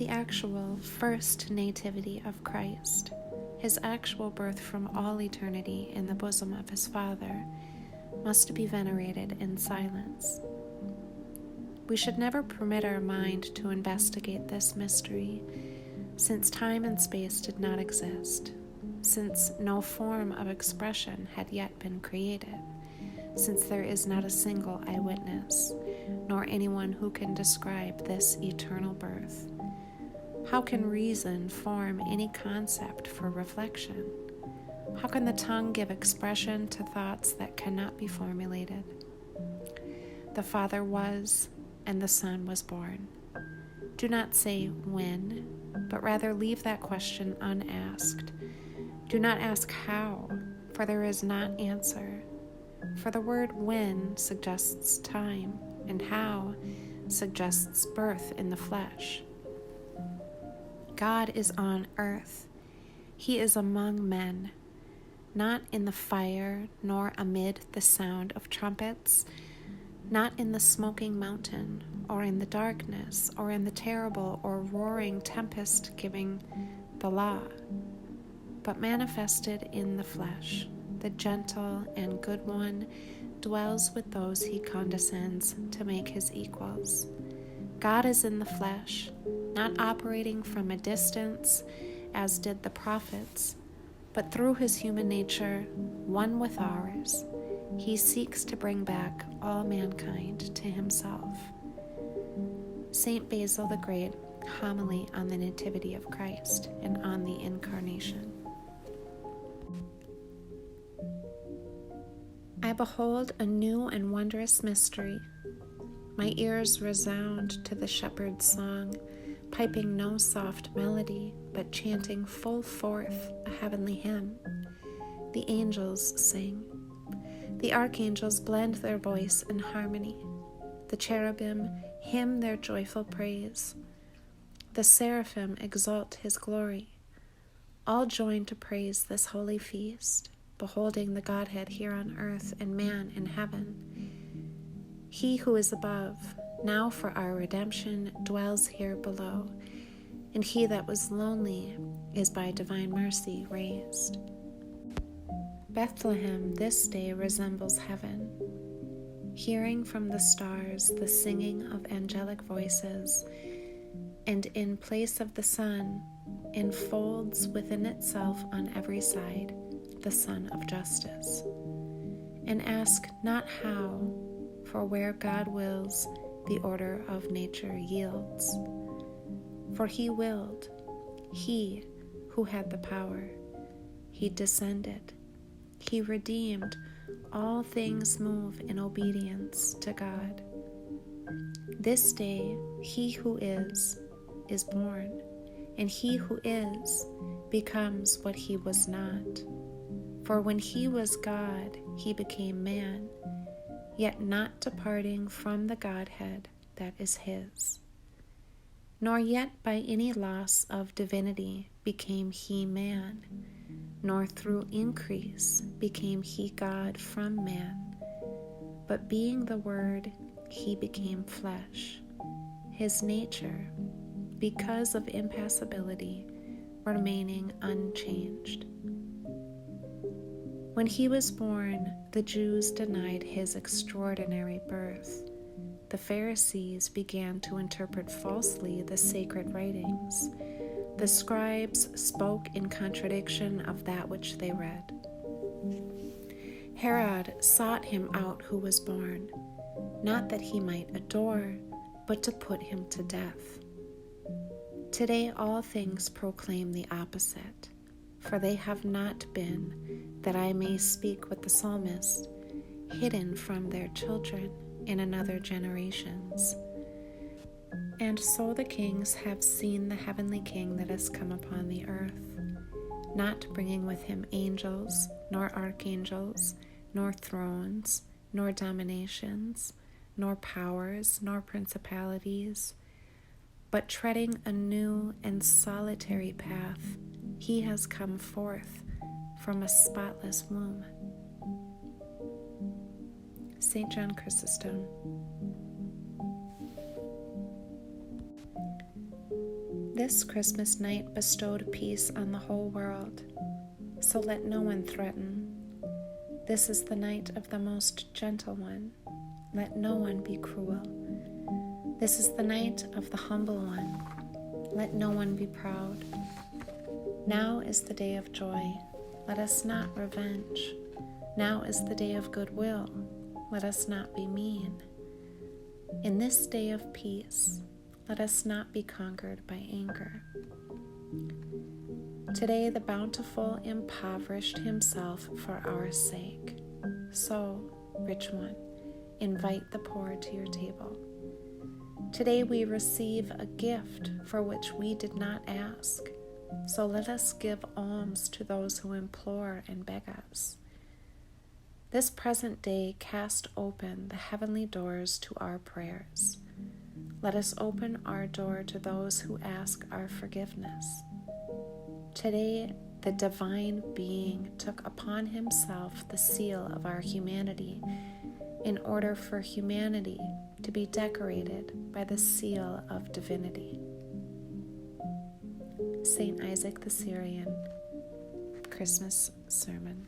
the actual first nativity of Christ, his actual birth from all eternity in the bosom of his Father, must be venerated in silence. We should never permit our mind to investigate this mystery, since time and space did not exist, since no form of expression had yet been created, since there is not a single eyewitness, nor anyone who can describe this eternal birth. How can reason form any concept for reflection? How can the tongue give expression to thoughts that cannot be formulated? The Father was, and the Son was born. Do not say when, but rather leave that question unasked. Do not ask how, for there is not answer. For the word when suggests time, and how suggests birth in the flesh. God is on earth. He is among men, not in the fire, nor amid the sound of trumpets, not in the smoking mountain, or in the darkness, or in the terrible or roaring tempest giving the law, but manifested in the flesh. The gentle and good one dwells with those he condescends to make his equals. God is in the flesh, not operating from a distance, as did the prophets, but through his human nature, one with ours, he seeks to bring back all mankind to himself. St. Basil the Great, homily on the Nativity of Christ and on the Incarnation. I behold a new and wondrous mystery. My ears resound to the shepherd's song, piping no soft melody, but chanting full forth a heavenly hymn. The angels sing. The archangels blend their voice in harmony. The cherubim hymn their joyful praise. The seraphim exalt his glory. All join to praise this holy feast, beholding the Godhead here on earth and man in heaven. He who is above, now for our redemption, dwells here below, and he that was lonely is by divine mercy raised. Bethlehem this day resembles heaven, hearing from the stars the singing of angelic voices, and in place of the sun, enfolds within itself on every side the Sun of Justice. And ask not how, for where God wills, the order of nature yields. For he willed, he who had the power, he descended, he redeemed, all things move in obedience to God. This day he who is born, and he who is becomes what he was not. For when he was God, he became man, yet not departing from the Godhead that is his. Nor yet by any loss of divinity became he man, nor through increase became he God from man, but being the Word, he became flesh. His nature, because of impassibility, remaining unchanged. When he was born, the Jews denied his extraordinary birth. The Pharisees began to interpret falsely the sacred writings. The scribes spoke in contradiction of that which they read. Herod sought him out who was born, not that he might adore, but to put him to death. Today all things proclaim the opposite, for they have not been, that I may speak with the psalmist, hidden from their children in another generations. And so the kings have seen the heavenly King that has come upon the earth, not bringing with him angels, nor archangels, nor thrones, nor dominations, nor powers, nor principalities, but treading a new and solitary path, he has come forth from a spotless womb. St. John Chrysostom. This Christmas night bestowed peace on the whole world, so let no one threaten. This is the night of the most gentle one, let no one be cruel. This is the night of the humble one, let no one be proud. Now is the day of joy, let us not revenge. Now is the day of goodwill, let us not be mean. In this day of peace, let us not be conquered by anger. Today the bountiful impoverished himself for our sake. So, rich one, invite the poor to your table. Today we receive a gift for which we did not ask. So let us give alms to those who implore and beg us. This present day cast open the heavenly doors to our prayers. Let us open our door to those who ask our forgiveness. Today, the divine being took upon himself the seal of our humanity in order for humanity to be decorated by the seal of divinity. Saint Isaac the Syrian, Christmas Sermon.